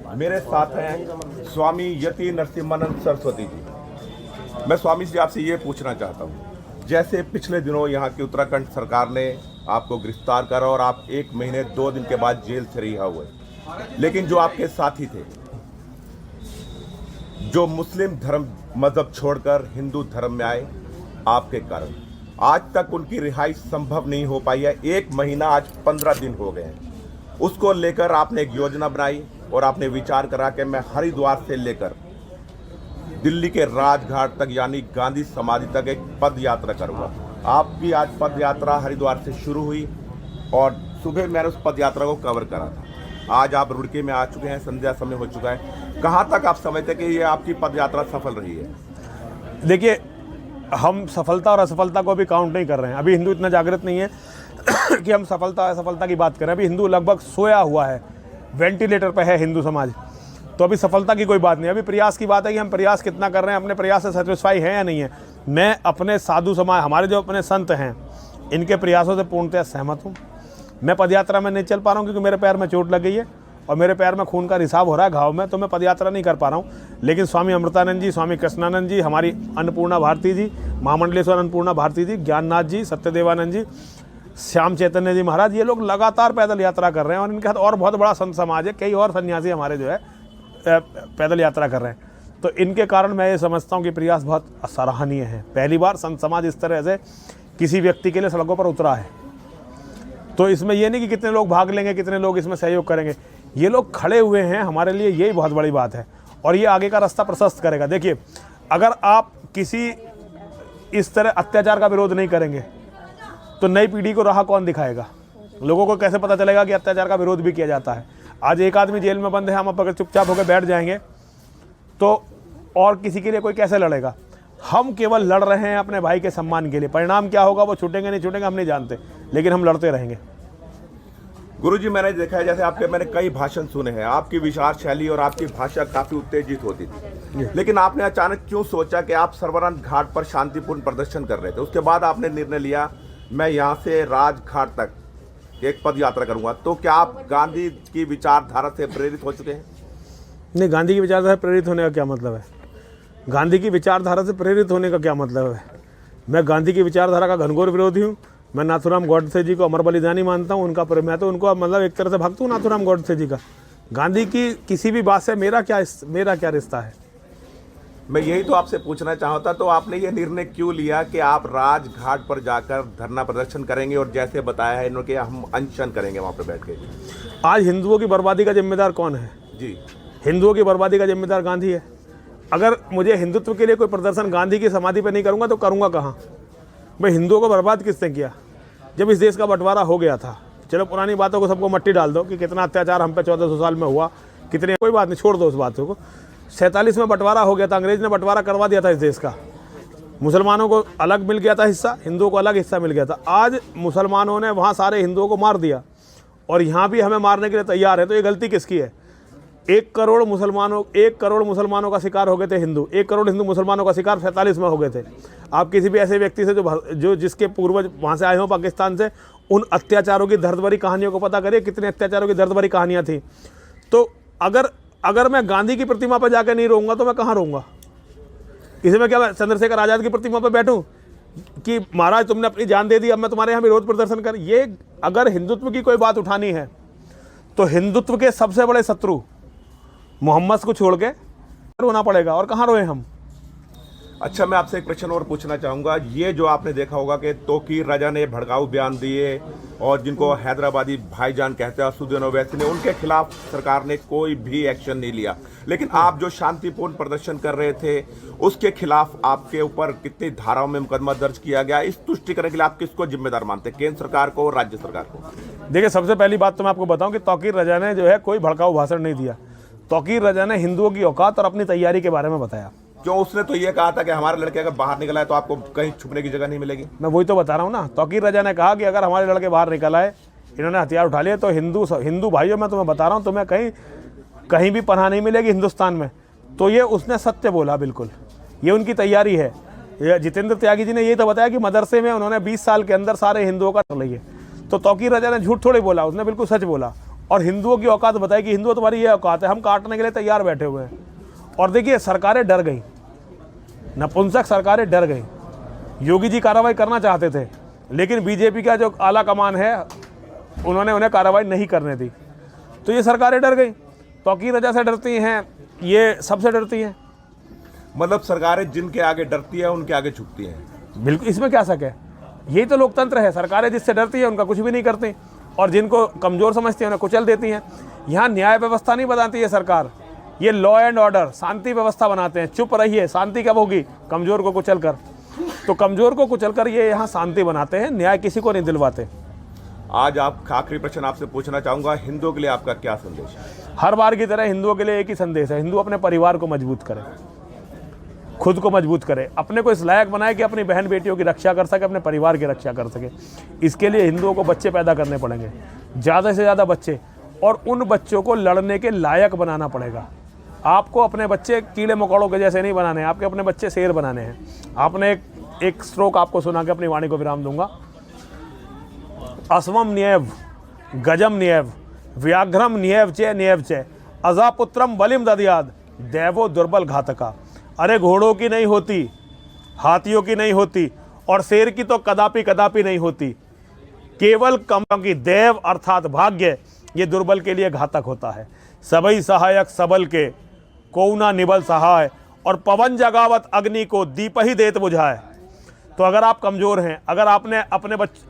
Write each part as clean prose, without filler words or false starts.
मेरे साथ हैं स्वामी यति नरसिम्हानंद सरस्वती जी। मैं स्वामी जी आपसे ये पूछना चाहता हूँ, जैसे पिछले दिनों यहाँ की उत्तराखंड सरकार ने आपको गिरफ्तार करा और आप 1 महीने 2 दिन के बाद जेल से रिहा हुए, लेकिन जो आपके साथी थे जो मुस्लिम धर्म मजहब छोड़कर हिंदू धर्म में आए, आपके कारण आज तक उनकी रिहाई संभव नहीं हो पाई है। 1 महीना आज 15 दिन हो गए हैं। उसको लेकर आपने एक योजना बनाई और आपने विचार करा कि मैं हरिद्वार से लेकर दिल्ली के राजघाट तक यानी गांधी समाधि तक एक पद यात्रा करूंगा। आपकी आज पद यात्रा हरिद्वार से शुरू हुई और सुबह मैंने उस पद यात्रा को कवर करा था। आज आप रुड़की में आ चुके हैं, संध्या समय हो चुका है। कहाँ तक आप समझते कि ये आपकी पद यात्रा सफल रही है? देखिए, हम सफलता और असफलता को अभी काउंट नहीं कर रहे हैं। अभी हिंदू इतना जागृत नहीं है कि हम सफलता असफलता की बात करें। अभी हिंदू लगभग सोया हुआ है, वेंटिलेटर पे है हिंदू समाज। तो अभी सफलता की कोई बात नहीं। अभी प्रयास की बात है कि हम प्रयास कितना कर रहे हैं, अपने प्रयास से सेटिस्फाई हैं या नहीं है। मैं अपने साधु समाज, हमारे जो अपने संत हैं, इनके प्रयासों से पूर्णतः सहमत हूँ। मैं पदयात्रा में नहीं चल पा रहा हूँ क्योंकि मेरे पैर में चोट लग गई है और मेरे पैर में खून का रिसाव हो रहा है घाव में, तो मैं पदयात्रा नहीं कर पा रहा हूँ। लेकिन स्वामी अमृतानंद जी, स्वामी कृष्णानंद जी, हमारी अन्नपूर्णा भारती जी, महामंडलेश्वर अन्नपूर्णा भारती जी, ज्ञाननाथ जी, सत्यदेवानंद जी, श्याम चैतन्य जी महाराज, ये लोग लगातार पैदल यात्रा कर रहे हैं और इनके साथ और बहुत बड़ा संत समाज है। कई और सन्यासी हमारे जो है पैदल यात्रा कर रहे हैं। तो इनके कारण मैं ये समझता हूँ कि प्रयास बहुत सराहनीय है। पहली बार संत समाज इस तरह से किसी व्यक्ति के लिए सड़कों पर उतरा है। तो इसमें ये नहीं कि कितने लोग भाग लेंगे, कितने लोग इसमें सहयोग करेंगे, ये लोग खड़े हुए हैं हमारे लिए, यही बहुत बड़ी बात है और ये आगे का रास्ता प्रशस्त करेगा। देखिए, अगर आप किसी इस तरह अत्याचार का विरोध नहीं करेंगे तो नई पीढ़ी को राह कौन दिखाएगा? लोगों को कैसे पता चलेगा कि अत्याचार का विरोध भी किया जाता है? आज एक आदमी जेल में बंद है, हम अगर चुपचाप होकर बैठ जाएंगे तो और किसी के लिए कोई कैसे लड़ेगा? हम केवल लड़ रहे हैं अपने भाई के सम्मान के लिए। परिणाम क्या होगा, वो छूटेंगे नहीं छूटेंगे हम नहीं जानते, लेकिन हम लड़ते रहेंगे। गुरुजी, मैंने देखा है, जैसे आपके मैंने कई भाषण सुने हैं, आपकी विचार शैली और आपकी भाषा काफी उत्तेजित होती थी, लेकिन आपने अचानक क्यों सोचा कि आप सर्वनाथ घाट पर शांतिपूर्ण प्रदर्शन कर रहे थे? उसके बाद आपने निर्णय लिया मैं यहाँ से राजघाट तक एक पद यात्रा करूंगा। तो क्या आप गांधी की विचारधारा से प्रेरित हो चुके हैं? नहीं, गांधी की विचारधारा से प्रेरित होने का क्या मतलब है? गांधी की विचारधारा से प्रेरित होने का क्या मतलब है? मैं गांधी की विचारधारा का घनघोर विरोधी हूँ। मैं नाथूराम गॉडसे जी को अमर बलिदानी मानता हूँ। मैं तो उनको मतलब एक तरह से भक्त हूँ नाथूराम गॉडसे जी का। गांधी की किसी भी बात से मेरा क्या रिश्ता है? मैं यही तो आपसे पूछना चाहता। तो आपने ये निर्णय क्यों लिया कि आप राजघाट पर जाकर धरना प्रदर्शन करेंगे और जैसे बताया है इन्होंने कि हम अनशन करेंगे वहाँ पर बैठ के? आज हिंदुओं की बर्बादी का जिम्मेदार कौन है? जी, हिंदुओं की बर्बादी का जिम्मेदार गांधी है। अगर मुझे हिंदुत्व के लिए कोई प्रदर्शन गांधी की समाधि पर नहीं करूँगा तो करूँगा कहाँ? भाई, हिंदुओं को बर्बाद किसने किया? जब इस देश का बंटवारा हो गया था। चलो पुरानी बातों को सबको मट्टी डाल दो कि कितना अत्याचार हम पे 1400 साल में हुआ, कितने, कोई बात नहीं, छोड़ दो उस बातों को। 47 में बंटवारा हो गया था, अंग्रेज ने बंटवारा करवा दिया था इस देश का। मुसलमानों को अलग मिल गया था हिस्सा, हिंदुओं को अलग हिस्सा मिल गया था। आज मुसलमानों ने वहाँ सारे हिंदुओं को मार दिया और यहाँ भी हमें मारने के लिए तैयार है। तो ये गलती किसकी है? 1 करोड़ मुसलमानों का शिकार हो गए थे हिंदू। 1 करोड़ हिंदू मुसलमानों का शिकार 47 में हो गए थे। आप किसी भी ऐसे व्यक्ति से जो जिसके पूर्वज वहाँ से आए हों पाकिस्तान से, उन अत्याचारों की दर्द भरी कहानियों को पता करिए, कितने अत्याचारों की दर्द भरी कहानियाँ थी। तो अगर मैं गांधी की प्रतिमा पर जाकर नहीं रहूँगा तो मैं कहाँ रहूँगा? इसमें क्या मैं चंद्रशेखर आज़ाद की प्रतिमा पर बैठूँ कि महाराज तुमने अपनी जान दे दी, अब मैं तुम्हारे यहाँ विरोध प्रदर्शन कर? ये अगर हिंदुत्व की कोई बात उठानी है तो हिंदुत्व के सबसे बड़े शत्रु मोहम्मद को छोड़ के रोना पड़ेगा। और कहाँ रोए हम? अच्छा, मैं आपसे एक प्रश्न और पूछना चाहूँगा। ये जो आपने देखा होगा कि तौकीर राजा ने भड़काऊ बयान दिए और जिनको हैदराबादी भाईजान कहते हैं, असदुद्दीन ओवैसी ने, उनके खिलाफ सरकार ने कोई भी एक्शन नहीं लिया। लेकिन आप जो शांतिपूर्ण प्रदर्शन कर रहे थे उसके खिलाफ आपके ऊपर कितनी धाराओं में मुकदमा दर्ज किया गया? इस तुष्टिकरण के लिए आप किसको जिम्मेदार मानते हैं, केंद्र सरकार को और राज्य सरकार को? देखिए, सबसे पहली बात तो मैं आपको बताऊँ कि तौकीर राजा ने जो है कोई भड़काऊ भाषण नहीं दिया। तौकीर राजा ने हिंदुओं की औकात और अपनी तैयारी के बारे में बताया। क्यों? उसने तो ये कहा था कि हमारे लड़के अगर बाहर निकला है तो आपको कहीं छुपने की जगह नहीं मिलेगी। मैं वही तो बता रहा हूँ ना। तौकीर राजा ने कहा कि अगर हमारे लड़के बाहर निकल आए, इन्होंने हथियार उठा लिए, तो हिंदू भाइयों, मैं तुम्हें बता रहा हूँ, तुम्हें कहीं भी पनाह नहीं मिलेगी हिंदुस्तान में। तो ये उसने सत्य बोला, बिल्कुल ये उनकी तैयारी है। जितेंद्र त्यागी जी ने ये तो बताया कि मदरसे में उन्होंने 20 साल के अंदर सारे हिंदुओं का कर लिया। तो तौकीर राजा ने झूठ थोड़ी बोला, उसने बिल्कुल सच बोला। और हिंदुओं की औकात बताए कि हिंदुओं तुम्हारी ये औकात है, हम काटने के लिए तैयार बैठे हुए हैं। और देखिए सरकारें डर गई, नपुंसक सरकारें डर गई। योगी जी कार्रवाई करना चाहते थे, लेकिन बीजेपी का जो आला कमान है उन्होंने उन्हें कार्रवाई नहीं करने दी, तो ये सरकारें डर गई। तौकीर रजा से डरती हैं, ये सबसे डरती हैं। मतलब सरकारें जिनके आगे डरती है उनके आगे झुकती हैं। बिल्कुल, इसमें क्या शक है, यही तो लोकतंत्र है। सरकारें जिससे डरती हैं उनका कुछ भी नहीं करती, और जिनको कमज़ोर समझती हैं उन्हें कुचल देती हैं। यहाँ न्याय व्यवस्था नहीं बनाती है सरकार, ये लॉ एंड ऑर्डर शांति व्यवस्था बनाते हैं। चुप रहिए, शांति कब होगी? कमज़ोर को कुचल कर। तो कमज़ोर को कुचल कर ये यहाँ शांति बनाते हैं, न्याय किसी को नहीं दिलवाते। आज आप आखिरी प्रश्न आपसे पूछना चाहूंगा, हिंदुओं के लिए आपका क्या संदेश है? हर बार की तरह हिंदुओं के लिए एक ही संदेश है, हिंदू अपने परिवार को मजबूत करें, खुद को मजबूत करे, अपने को इस लायक बनाए कि अपनी बहन बेटियों की रक्षा कर सके, अपने परिवार की रक्षा कर सके। इसके लिए हिंदुओं को बच्चे पैदा करने पड़ेंगे, ज़्यादा से ज़्यादा बच्चे, और उन बच्चों को लड़ने के लायक बनाना पड़ेगा। आपको अपने बच्चे कीड़े मकोड़ों के जैसे नहीं बनाने हैं, आपके अपने बच्चे शेर बनाने हैं। आपने एक श्लोक आपको सुना के अपनी वाणी को विराम दूंगा। अस्वम न्येव गजम न्येव व्याघ्रम न्येव चे अजापुत्रम बलिम ददयाद देवो दुर्बल घातका। अरे घोड़ों की नहीं होती, हाथियों की नहीं होती, और शेर की तो कदापि कदापि नहीं होती। केवल कम की देव अर्थात भाग्य, ये दुर्बल के लिए घातक होता है। सबई सहायक सबल के, कोउना निबल सहाय, और पवन जगावत अग्नि को दीप ही देत बुझाए। तो अगर आप कमज़ोर हैं, अगर आपने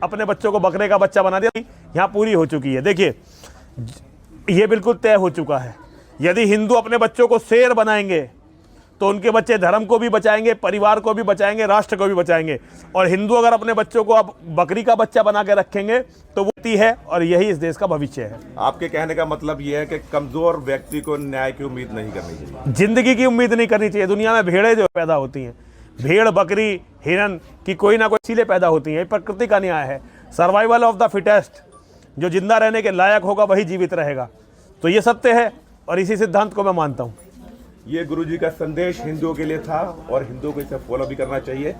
अपने बच्चों को बकरे का बच्चा बना दिया, यहाँ पूरी हो चुकी है। देखिए ये बिल्कुल तय हो चुका है। यदि हिंदू अपने बच्चों को शेर बनाएंगे तो उनके बच्चे धर्म को भी बचाएंगे, परिवार को भी बचाएंगे, राष्ट्र को भी बचाएंगे। और हिंदू अगर अपने बच्चों को अब बकरी का बच्चा बना के रखेंगे तो वो है, और यही इस देश का भविष्य है। आपके कहने का मतलब ये है कि कमजोर व्यक्ति को न्याय की उम्मीद नहीं करनी चाहिए, जिंदगी की उम्मीद नहीं करनी चाहिए। दुनिया में भेड़ें जो पैदा होती हैं, भेड़, बकरी, हिरन की कोई ना कोई इसीलिए पैदा होती हैं। प्रकृति का न्याय है, सर्वाइवल ऑफ द फिटेस्ट। जो जिंदा रहने के लायक होगा वही जीवित रहेगा। तो ये सत्य है, और इसी सिद्धांत को मैं मानता हूँ। ये गुरुजी का संदेश हिंदुओं के लिए था, और हिंदुओं को इसे फॉलो भी करना चाहिए।